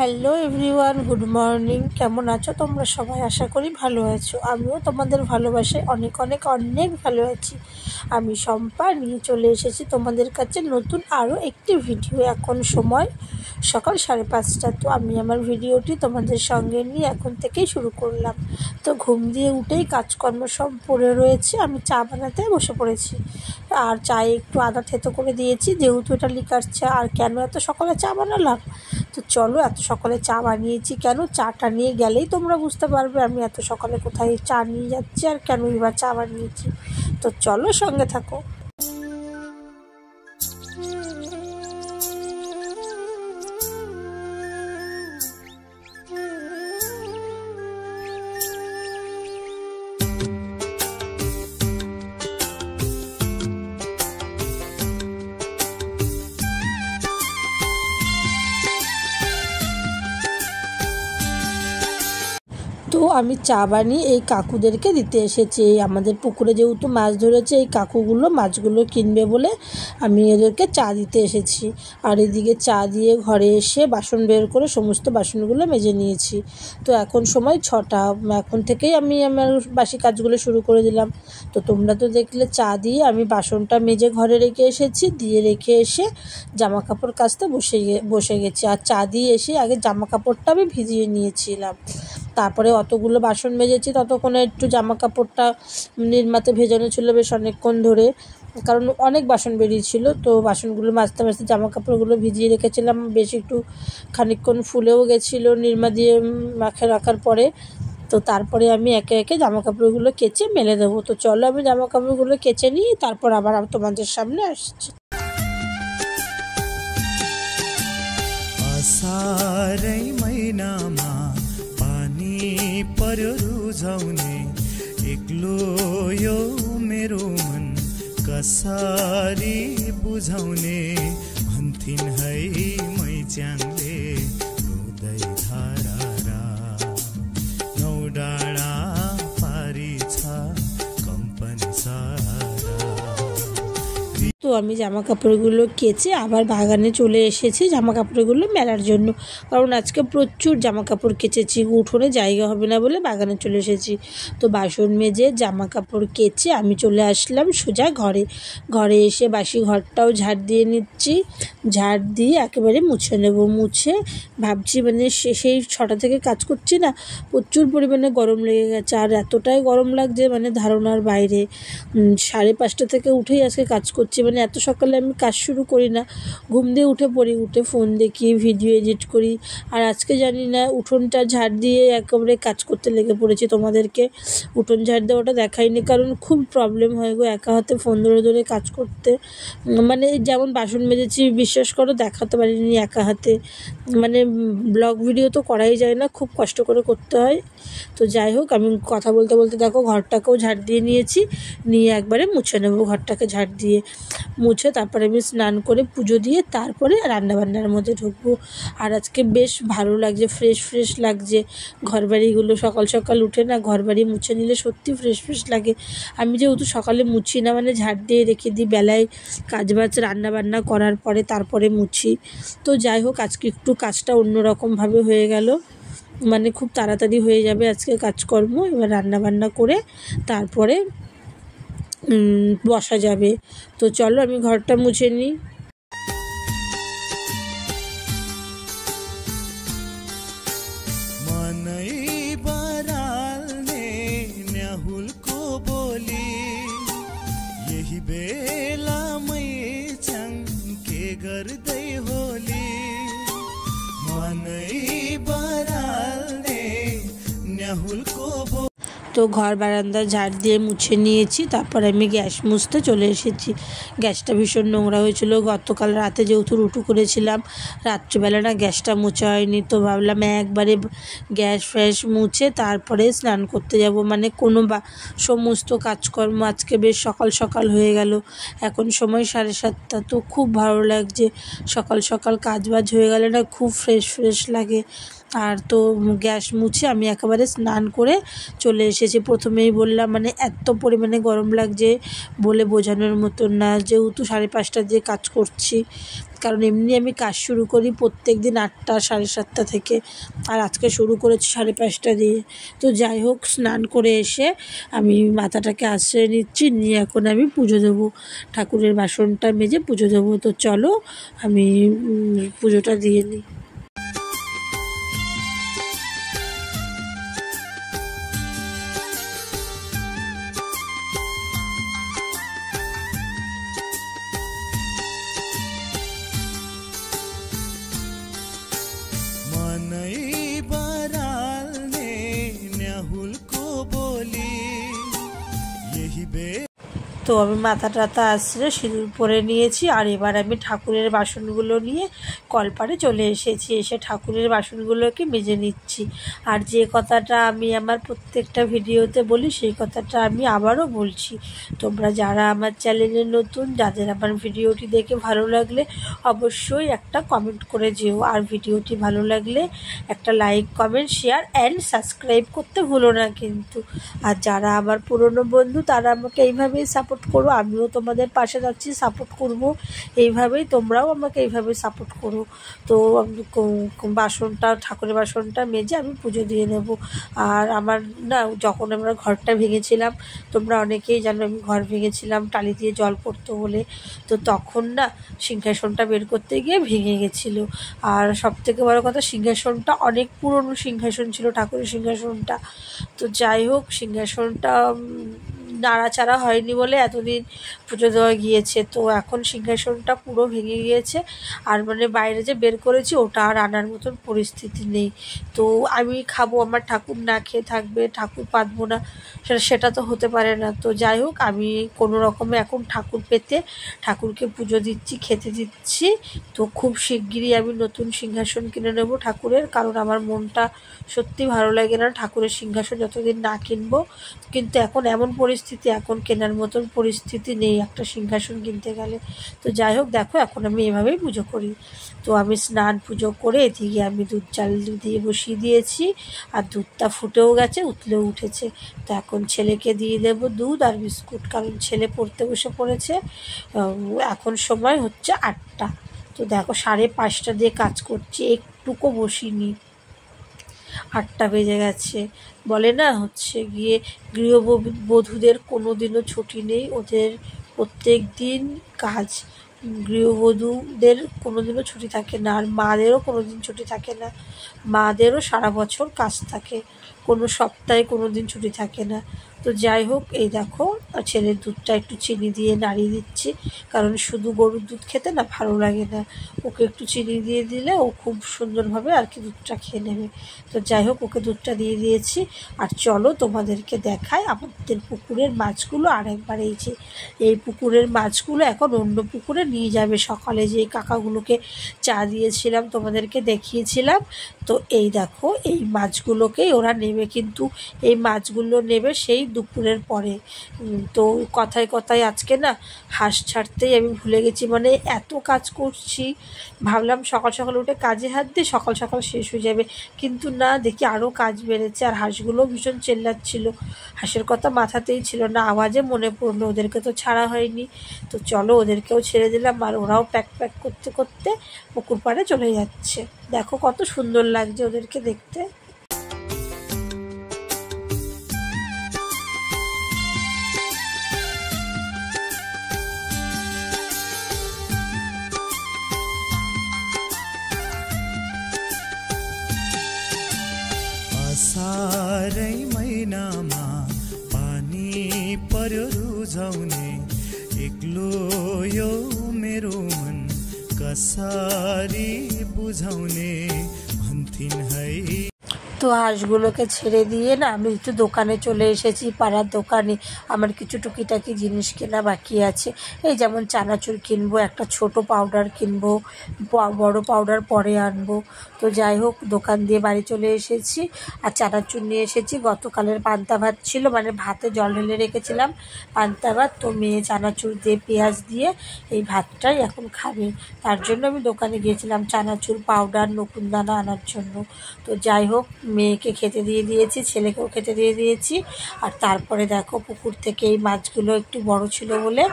Hello everyone, good morning. কেমন আছো তোমরা সবাই? আশা করি ভালো আছো। আমিও তোমাদের ভালোবাসায় অনেক অনেক অনেক ভালো আছি। আমি শম্পা নিয়ে চলে এসেছি তোমাদের কাছে নতুন আরও একটি ভিডিও। এখন সময় সকাল 5:30। তো আমি আমার ভিডিওটি তোমাদের সঙ্গে নিয়ে এখন থেকেই শুরু করলাম। তো ঘুম দিয়ে উঠেই কাজকর্ম সব পড়ে রয়েছে, আমি চা বানাতে বসে পড়েছি। আর চায়ে একটু আদা থেতো করে দিয়েছি, যেহেতু এটা লিকার চা। আর কেন এত সকালে চা বানালাম, তো চলো এত সকালে চা বানিয়েছি কেন, চাটা নিয়ে গেলেই তোমরা বুঝতে পারবে আমি এত সকালে কোথায় চা নিয়ে যাচ্ছি আর কেন এবার চা বানিয়েছি। তো চলো সঙ্গে থাকো। তো আমি চা বানিয়ে এই কাকুদেরকে দিতে এসেছি। আমাদের পুকুরে যেহেতু মাছ ধরেছে, এই কাকুগুলো মাছগুলো কিনবে বলে আমি এদেরকে চা দিতে এসেছি। আর এদিকে চা দিয়ে ঘরে এসে বাসন বের করে সমস্ত বাসনগুলো মেজে নিয়েছি। তো এখন সময় 6টা, এখন থেকেই আমি আমার বাসি কাজগুলো শুরু করে দিলাম। তো তোমরা তো দেখলে চা দিয়ে আমি বাসনটা মেজে ঘরে রেখে এসেছি, দিয়ে রেখে এসে জামা কাপড় কাচতে বসে গেছি। আর চা দিয়ে এসে আগে জামা কাপড়টা আমি ভিজিয়ে নিয়েছিলাম, তারপরে অতগুলো বাসন মেজেছি। ততক্ষণে একটু জামা কাপড়টা নির্মাতে ভেজানো ছিল বেশ অনেকক্ষণ ধরে, কারণ অনেক বাসন বেরিয়েছিল। তো বাসনগুলো মাজতে মাজতে জামা কাপড়গুলো ভিজিয়ে রেখেছিলাম, বেশ একটু খানিকক্ষণ ফুলেও গেছিলো নির্মা দিয়ে মাখে রাখার পরে। তো তারপরে আমি একে একে জামা কাপড়গুলো কেচে মেলে দেবো। তো চলো আমি জামা কাপড়গুলো কেচে নিই, তারপর আবার তোমাদের সামনে আসছি। असारै महिनामा पानी पर्यो रुझाउने एक्लो यो मेरो मन कसरी बुझाउने भन्थिन् है मैच्याङले रुदै धारा नौ डाँडा पारी छ कम्पनी सारा। তো আমি জামা কাপড়গুলো কেচে আবার বাগানে চলে এসেছি জামা কাপড়গুলো মেলার জন্য, কারণ আজকে প্রচুর জামা কাপড় কেচেছি, উঠোনে জায়গা হবে না বলে বাগানে চলে এসেছি। তো বাসন মেজে জামা কাপড় কেচে আমি চলে আসলাম সোজা ঘরে এসে বাসি ঘরটাও ঝাড় দিয়ে নিচ্ছি। ঝাড় দিয়ে একেবারে মুছে নেব। মুছে ভাবছি মানে সেই 6টা থেকে কাজ করছি না, প্রচুর পরিমাণে গরম লেগে গেছে। আর এতটাই গরম লাগছে মানে ধারণার বাইরে। 5:30 থেকে উঠেই আজকে কাজ করছি, মানে এত সকালে আমি কাজ শুরু করি না, ঘুম দিয়ে উঠে পড়ি, উঠে ফোন দেখি, ভিডিও এডিট করি। আর আজকে জানি না উঠোনটা ঝাড় দিয়ে একেবারে কাজ করতে লেগে পড়েছি। তোমাদেরকে উঠোন ঝাড় দেওয়াটা দেখাইনি, কারণ খুব প্রবলেম হয় গো একা হাতে ফোন ধরে ধরে কাজ করতে। মানে যেমন বাসন মেজেছি, বিশ্বাস করো দেখাতে পারিনি একা হাতে। মানে ব্লগ ভিডিও তো করাই যায় না, খুব কষ্ট করে করতে হয়। তো যাই হোক, আমি কথা বলতে বলতে দেখো ঘরটাকেও ঝাড় দিয়ে নিয়েছি, নিয়ে একবারে মুছে নেব। ঘরটাকে ঝাড় দিয়ে মুছে তারপরে আমি স্নান করে পুজো দিয়ে তারপরে রান্নাবান্নার মধ্যে ঢুকবো। আর আজকে বেশ ভালো লাগছে, ফ্রেশ লাগছে। ঘরবাড়িগুলো সকাল সকাল উঠে না ঘরবাড়ি মুছে নিলে সত্যি ফ্রেশ লাগে। আমি যেহেতু সকালে মুছি না, মানে ঝাড় দিয়ে রেখে দিই, বেলায় কাজবাজ রান্নাবান্না করার পরে তারপরে মুছি। তো যাই হোক, আজকে একটু কাজটা অন্যরকমভাবে হয়ে গেল, মানে খুব তাড়াতাড়ি হয়ে যাবে আজকে কাজকর্ম। এবার রান্নাবান্না করে তারপরে বসা যাবে। তো চলো আমি ঘরটা মুছে নিই। मनै बराल्ने न्याहुलको बोली यही बेला मैच्याङ के गर्दै होली मनै बराल्ने न्याहुलको बोली। তো ঘর বারান্দা ঝাড় দিয়ে মুছে নিয়েছি, তারপর আমি গ্যাস মুছতে চলে এসেছি। গ্যাসটা ভীষণ নোংরা হয়েছিল গতকাল রাতে, যেহেতু রুটু করেছিলাম রাত্রিবেলা না গ্যাসটা মুছে হয়নি। তো ভাবলাম একবারে গ্যাস ফ্যাস মুছে তারপরে স্নান করতে যাব, মানে কোনো সমস্ত কাজকর্ম আজকে বেশ সকাল সকাল হয়ে গেল। এখন সময় 7:30। তো খুব ভালো লাগছে সকাল সকাল কাজবাজ হয়ে গেলে না খুব ফ্রেশ লাগে। আর তো গ্যাস মুছে আমি একেবারে স্নান করে চলে এসেছি। প্রথমেই বললাম মানে এত পরিমাণে গরম লাগছে বলে বোঝানোর মতো না, যেহেতু 5:30 দিয়ে কাজ করছি। কারণ এমনি আমি কাজ শুরু করি প্রত্যেক দিন 8টা 7:30 থেকে, আর আজকে শুরু করেছি 5:30 দিয়ে। তো যাই হোক, স্নান করে এসে আমি মাথাটাকে আশ্রয় নিচ্ছি, নিয়ে এখন আমি পুজো দেবো, ঠাকুরের বাসনটা মেজে পুজো দেবো। তো চলো আমি পুজোটা দিয়ে নিই। তো আমি মাথা টাথা আশ্রে সিঁদুর পরে নিয়েছি, আর এবার আমি ঠাকুরের বাসনগুলো নিয়ে কলপাড়ে চলে এসেছি। এসে ঠাকুরের বাসনগুলোকে মেজে নিচ্ছি। আর যে কথাটা আমি আমার প্রত্যেকটা ভিডিওতে বলি সেই কথাটা আমি আবারও বলছি, তোমরা যারা আমার চ্যানেলে নতুন, যাদের আমার ভিডিওটি দেখে ভালো লাগলে অবশ্যই একটা কমেন্ট করে যেও, আর ভিডিওটি ভালো লাগলে একটা like, comment, share and subscribe করতে ভুলো না কিন্তু। আর যারা আমার পুরনো বন্ধু তারা আমাকে এইভাবেই সাপোর্ট করো, আমিও তোমাদের পাশে যাচ্ছি, সাপোর্ট করব এইভাবেই, তোমরাও আমাকে এইভাবে সাপোর্ট করো। তো বাসনটা, ঠাকুরের বাসনটা মেজে আমি পুজো দিয়ে নেব। আর আমার না, যখন আমরা ঘরটা ভেঙেছিলাম, তোমরা অনেকেই জানো আমি ঘর ভেঙেছিলাম টালি দিয়ে জল পড়তো বলে, তো তখন না সিংহাসনটা বের করতে গিয়ে ভেঙে গেছিলো। আর সবথেকে বড় কথা, সিংহাসনটা অনেক পুরনো সিংহাসন ছিল, ঠাকুরের সিংহাসনটা। তো যাই হোক, সিংহাসনটা নাড়াচাড়া হয়নি বলে এতদিন পুজো দেওয়া গিয়েছে। তো এখন সিংহাসনটা পুরো ভেঙে গিয়েছে, আর মানে বাইরে যে বের করেছি ওটা আর আনার মতন পরিস্থিতি নেই। তো আমি খাবো, আমার ঠাকুর না খেয়ে থাকবে, ঠাকুর পাতবো না, সেটা তো হতে পারে না। তো যাই হোক, আমি কোনো রকমে এখন ঠাকুর পেতে ঠাকুরকে পুজো দিচ্ছি, খেতে দিচ্ছি। তো খুব শিগগিরই আমি নতুন সিংহাসন কিনে নেব ঠাকুরের, কারণ আমার মনটা সত্যি ভালো লাগে না ঠাকুরের সিংহাসন যতদিন না কিনবো। কিন্তু এখন এমন পরিস্থিতি, এখন কেনার মতন পরিস্থিতি নেই একটা সিংহাসন কিনতে গেলে। তো যাই হোক, দেখো এখন আমি এভাবেই পুজো করি। তো আমি স্নান পুজো করে এদিকে আমি দুধ চাল দিয়ে বসিয়ে দিয়েছি, আর দুধটা ফুটেও গেছে, উতলেও উঠেছে। তো এখন ছেলেকে দিয়ে দেবো দুধ আর বিস্কুট, কারণ ছেলে পড়তে বসে পড়েছে। এখন সময় হচ্ছে 8টা। তো দেখো 5:30 দিয়ে কাজ করছি, একটুকু বসিনি, 8টা বেজে গেছে। বলে না হচ্ছে গিয়ে গৃহবধূদের কোনো দিনও ছুটি নেই, ওদের প্রত্যেক দিন কাজ। গৃহবধূদের কোনো দিনও ছুটি থাকে না, আর মাদেরও কোনো দিন ছুটি থাকে না। মাদেরও সারা বছর কাজ থাকে, কোনো সপ্তাহে কোনো দিন ছুটি থাকে না। তো যাই হোক, এই দেখো ছেলের দুধটা একটু চিনি দিয়ে নাড়িয়ে দিচ্ছি, কারণ শুধু গরুর দুধ খেতে না ভালো লাগে না, ওকে একটু চিনি দিয়ে দিলে ও খুব সুন্দরভাবে আর কি দুধটা খেয়ে নেবে। তো যাই হোক, ওকে দুধটা দিয়ে দিয়েছি। আর চলো তোমাদেরকে দেখাই আমাদের পুকুরের মাছগুলো আরেকবার। এই পুকুরের মাছগুলো এখন অন্য পুকুরে নিয়ে যাবে। সকালে যে কাকাগুলোকে চা দিয়েছিলাম তোমাদেরকে দেখিয়েছিলাম, তো এই দেখো এই মাছগুলোকেই ওরা নেবে, কিন্তু এই মাছগুলো নেবে সেই দুপুরের পরে। তো কথায় কথায় আজকে না হাঁস ছাড়তেই আমি ভুলে গেছি, মানে এত কাজ করছি, ভাবলাম সকাল সকাল উঠে কাজে হাত দিয়ে সকাল সকাল শেষ হয়ে যাবে, কিন্তু না, দেখি আরও কাজ বেড়েছে। আর হাঁসগুলোও ভীষণ চেল্লাচ্ছিল, হাঁসের কথা মাথাতেই ছিল না, আওয়াজে মনে পড়লো ওদেরকে তো ছাড়া হয়নি। তো চলো ওদেরকেও ছেড়ে দিলাম, আর ওরাও প্যাক প্যাক করতে করতে পুকুর পাড়ে চলে যাচ্ছে। দেখো কত সুন্দর লাগছে ওদেরকে দেখতে। सारै महिनामा पानी पर्यो रुझाउने, एक्लो यो मेरो मन कसरी बुझाउने भन्थिन् है। তো হাঁসগুলোকে ছেড়ে দিয়ে না আমি একটু দোকানে চলে এসেছি, পাড়ার দোকানে। আমার কিছু টুকিটাকি জিনিস কেনা বাকি আছে, এই যেমন চানাচুর কিনবো, একটা ছোট পাউডার কিনবো, বড় পাউডার পরে আনবো। তো যাই হোক, দোকান দিয়ে বাড়ি চলে এসেছি। আর চানাচুর নিয়ে এসেছি, গতকালের পান্তা ভাত ছিল, মানে ভাতে জল ঢেলে রেখেছিলাম পান্তা ভাত। তো মেয়ে চানাচুর দিয়ে পেঁয়াজ দিয়ে এই ভাতটাই এখন খাবে, তার জন্য আমি দোকানে গিয়েছিলাম চানাচুর, পাউডার, নকুনদানা আনার জন্য। তো যাই হোক, মেয়েকে খেতে দিয়ে দিয়েছি, ছেলেকেও খেতে দিয়ে দিয়েছি। আর তারপরে দেখো, পুকুর থেকে এই মাছগুলো একটু বড় ছিল বলে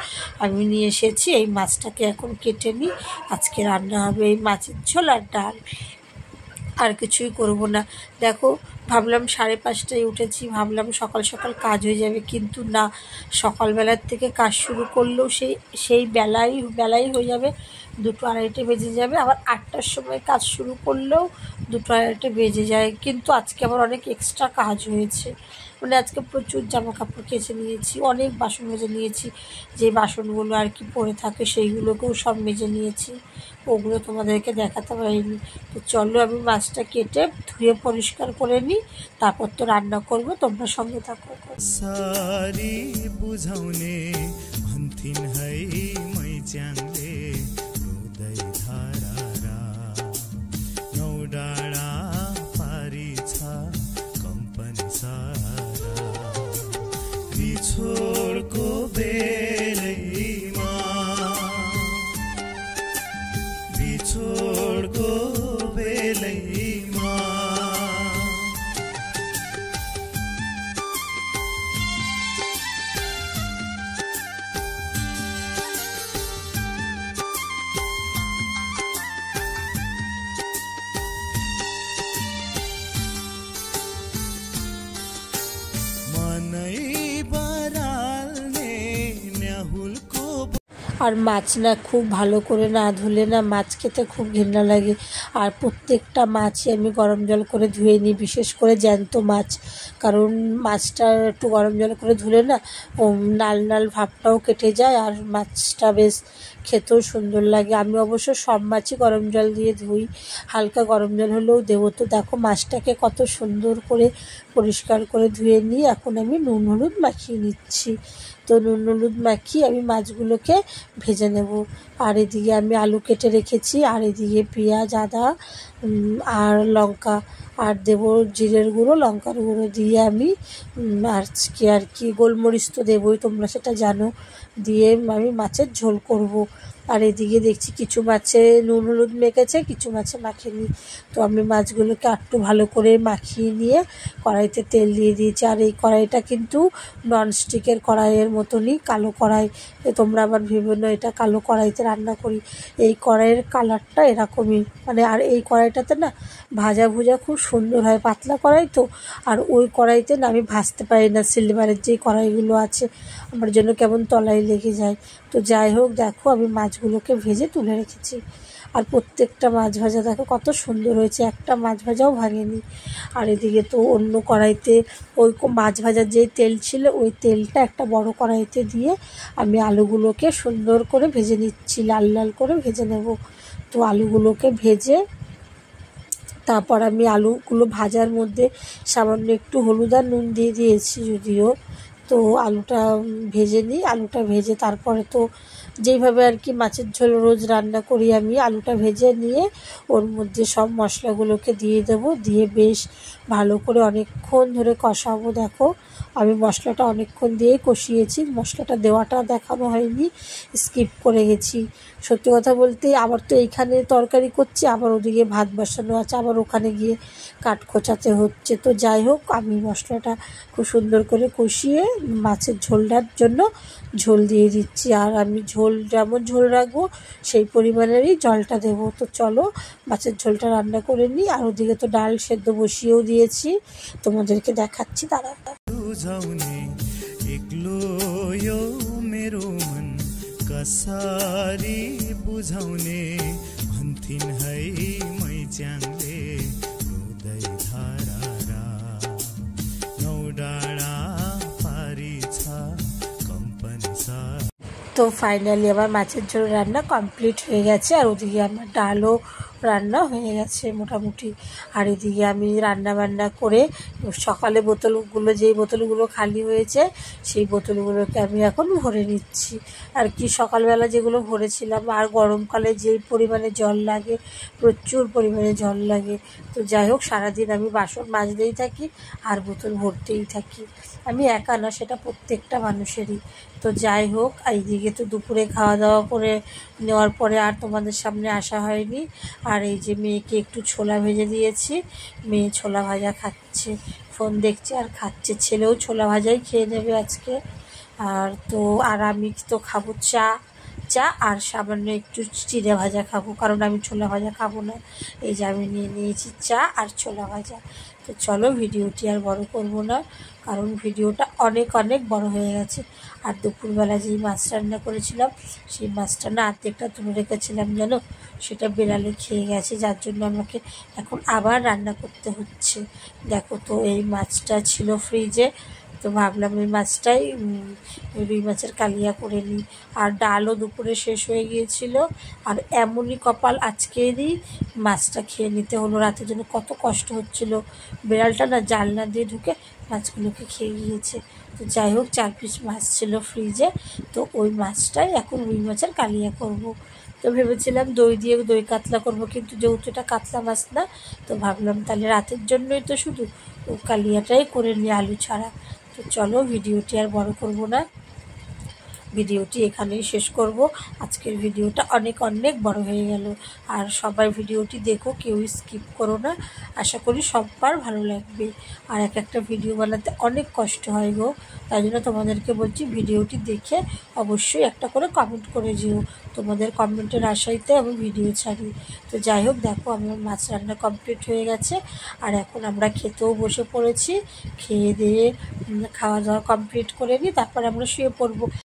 আমি নিয়ে এসেছি। এই মাছটাকে এখন কেটে নিই, আজকে রান্না হবে এই মাছের ঝোল আর ডাল, আর কিছুই করব না। দেখো, ভাবলাম 5:30টায় উঠেছি, ভাবলাম সকাল সকাল কাজ হয়ে যাবে, কিন্তু না, সকালবেলার থেকে কাজ শুরু করলেও সেই বেলাই হয়ে যাবে, 2-2:30 বেজে যাবে। আবার 8টার সময় কাজ শুরু করলেও 2-2:30 বেজে যায়। কিন্তু আজকে আবার অনেক এক্সট্রা কাজ হয়েছে, মানে আজকে প্রচুর জামা কাপড় কেচে নিয়েছি, অনেক বাসন মেজে নিয়েছি, যে বাসনগুলো আর কি পড়ে থাকে সেইগুলোকেও সব মেজে নিয়েছি, ওগুলো তোমাদেরকে দেখাতে পারিনি। তো চলো, আমি মাছটা কেটে ধুয়ে পরিষ্কার করে নিই, তারপর তো রান্না করবো, তোমরা সঙ্গে থাকো। सारी बुझाउने भन्थिन् है मैच्याङले रुदै धारा नौ डाँडा पारी छ कम्पनी सारा बिछोडको बेलैमा बिछोडको बेलैमा আর মাছ না খুব ভালো করে না ধুলে না মাছ খেতে খুব ঘৃণা লাগে। আর প্রত্যেকটা মাছই আমি গরম জল করে ধুয়ে নিই, বিশেষ করে জ্যান্ত মাছ, কারণ মাছটা একটু গরম জল করে ধুলে না নাল নাল ভাবটাও কেটে যায়, আর মাছটা বেশ খেতেও সুন্দর লাগে। আমি অবশ্য সব মাছই গরম জল দিয়ে ধুই, হালকা গরম জল হলেও দেবো। তো দেখো, মাছটাকে কত সুন্দর করে পরিষ্কার করে ধুয়ে নিই, এখন আমি নুন হলুদ মাখিয়ে নিচ্ছি। তো নুন হলুদ মাখিয়ে আমি মাছগুলোকে ভেজে নেব। আর এদিকে আমি আলু কেটে রেখেছি, আর এদিকে পেঁয়াজ, আদা আর লঙ্কা আর দেবো জিরের গুঁড়ো, লঙ্কার গুঁড়ো দিয়ে আমি আজকে আর কি গোলমরিচ তো দেবই, তোমরা সেটা জানো, দিয়ে আমি মাছের ঝোল করব। আর এদিকে দেখছি কিছু মাছে নুন হলুদ মেখেছে, কিছু মাছে মাখিনি। তো আমি মাছগুলোকে একটু ভালো করে মাখিয়ে নিয়ে কড়াইতে তেল দিয়ে দিয়েছি। আর এই কড়াইটা কিন্তু ননস্টিকের কড়াইয়ের মতনই, কালো কড়াই। তোমরা আবার ভেবে না এটা কালো কড়াইতে রান্না করি, এই কড়াইয়ের কালারটা এরকমই, মানে আর এই কড়াইটাতে না ভাজা ভুজা খুব সুন্দর হয়, পাতলা কড়াই তো। আর ওই কড়াইতে না আমি ভাজতে পারি না, সিলভারের যে কড়াইগুলো আছে আমার জন্য কেমন তলায় লেগে যায়। তো যাই হোক, দেখো আমি মাছগুলোকে ভেজে তুলে রেখেছি। আর প্রত্যেকটা মাছ ভাজা দেখো কত সুন্দর হয়েছে, একটা মাছ ভাজাও ভাঙেনি। আর এদিকে তো অন্য কড়াইতে ওই মাছ ভাজার যে তেল ছিল, ওই তেলটা একটা বড় কড়াইতে দিয়ে আমি আলুগুলোকে সুন্দর করে ভেজে নিচ্ছি, লাল লাল করে ভেজে নেব। তো আলুগুলোকে ভেজে তারপর আমি আলুগুলো ভাজার মধ্যে সামান্য একটু হলুদ আর নুন দিয়ে দিয়েছি যদিও। তো আলুটা ভেজে নিই, আলুটা ভেজে তারপরে তো যেইভাবে আর কি মাছের ঝোল রোজ রান্না করি আমি, আলুটা ভেজে নিয়ে ওর মধ্যে সব মশলাগুলোকে দিয়ে দেবো, দিয়ে বেশ ভালো করে অনেকক্ষণ ধরে কষাবো। দেখো, আমি মশলাটা অনেকক্ষণ দিয়েই কষিয়েছি, মশলাটা দেওয়াটা দেখানো হয়নি, স্কিপ করে গেছি। সত্যি কথা বলতে আবার তো এইখানে তরকারি করছি, আবার ওদিকে ভাত বসানো আছে, আবার ওখানে গিয়ে কাঠ খোঁচাতে হচ্ছে। তো যাই হোক, আমি মশলাটা খুব সুন্দর করে কষিয়ে মাছের ঝোলটার জন্য ঝোল দিয়ে দিচ্ছি। আর আমি ঝোল যেমন ঝোল রাখবো সেই পরিমাণেরই জলটা দেবো। তো চলো মাছের ঝোলটা রান্না করে নিই। আর ওদিকে তো ডাল সেদ্ধ বসিয়েও দিয়েছি, তোমাদেরকে দেখাচ্ছি দাঁড়া। एक्लो यो मेरो मन कसरी बुझाउने भन्थिन् है मैच्याङले रुदै धारा नौ डाँडा पारी छ कम्पनी তো ফাইনালি আমার মাছের ঝোল রান্না কমপ্লিট হয়ে গেছে। আর ওদিকে আমার ডালও রান্না হয়ে গেছে মোটামুটি। আর এদিকে আমি রান্না বান্না করে সকালে বোতলগুলো, যেই বোতলগুলো খালি হয়েছে সেই বোতলগুলোকে আমি এখন ভরে নিচ্ছি। আর কি সকালবেলা যেগুলো ভরেছিলাম, আর গরমকালে যেই পরিমাণে জল লাগে, প্রচুর পরিমাণে জল লাগে। তো যাই হোক, সারাদিন আমি বাসন মাজতেই থাকি আর বোতল ভরতেই থাকি। আমি একা না, সেটা প্রত্যেকটা মানুষেরই। তো যাই হোক, এইদিকে তো দুপুরে খাওয়া দাওয়া করে নেওয়ার পরে আর তোমাদের সামনে আসা হয়নি। আর এই যে মেয়েকে একটু ছোলা ভেজে দিয়েছি, মেয়ে ছোলা ভাজা খাচ্ছে, ফোন দেখছে আর খাচ্ছে। ছেলেও ছোলা ভাজাই খেয়ে নেবে আজকে। আর তো আর আমি তো খাবো চা আর সামান্য একটু চিড়ে ভাজা খাবো, কারণ আমি ছোলা ভাজা খাবো না। এই যে আমি নিয়ে নিয়েছি চা আর ছোলা ভাজা। তো চলো, ভিডিওটি আর বড় করব না, কারণ ভিডিওটা অনেক অনেক বড় হয়ে গেছে। আর দুপুরবেলা যেই মাছ রান্না করেছিলাম, সেই মাছটা না অর্ধেকটা তুলে রেখেছিলাম যেন, সেটা বেড়ালে খেয়ে গেছে, যার জন্য আমাকে এখন আবার রান্না করতে হচ্ছে। দেখো তো, এই মাছটা ছিল ফ্রিজে, তো ভাবলাম এই মাছটাই রুই মাছের কালিয়া করে নিই। আর ডালও দুপুরে শেষ হয়ে গিয়েছিল। আর এমনই কপাল, আজকেরই মাছটা খেয়ে নিতে হলো। রাতের জন্য কত কষ্ট হচ্ছিল, বিড়ালটা না জানলা দিয়ে ঢুকে মাছগুলোকে খেয়ে গিয়েছে। তো যাই হোক, 4 পিস মাছ ছিল ফ্রিজে, তো ওই মাছটাই এখন রুই মাছের কালিয়া করব। তো ভেবেছিলাম দই কাতলা করব, কিন্তু যেহেতু এটা কাতলা মাছ না, তো ভাবলাম তাহলে রাতের জন্যই তো শুধু ও কালিয়াটাই করে নিই আলু ছাড়া। তো চলো, ভিডিওটি আর বড় করব না, ভিডিওটি এখানেই শেষ করব। আজকের ভিডিওটা অনেক অনেক বড় হয়ে গেল। আর সবাই ভিডিওটি দেখো, কেউ স্কিপ করো না, আশা করি সবার ভালো লাগবে। আর একটা ভিডিও বানাতে অনেক কষ্ট হয় গো, তাই জন্য তোমাদেরকে বলছি ভিডিওটি দেখে অবশ্যই একটা করে কমেন্ট করে যেও। তোমাদের কমেন্টের আশাইতে আমি ভিডিও ছাড়ি। তো যাই হোক, দেখো আমার মাছ রান্না কমপ্লিট হয়ে গেছে। আর এখন আমরা খেতেও বসে পড়েছি। খেয়ে দিয়ে খাওয়া দাওয়া কমপ্লিট করে নিই, তারপর আমরা শুয়ে পড়বো।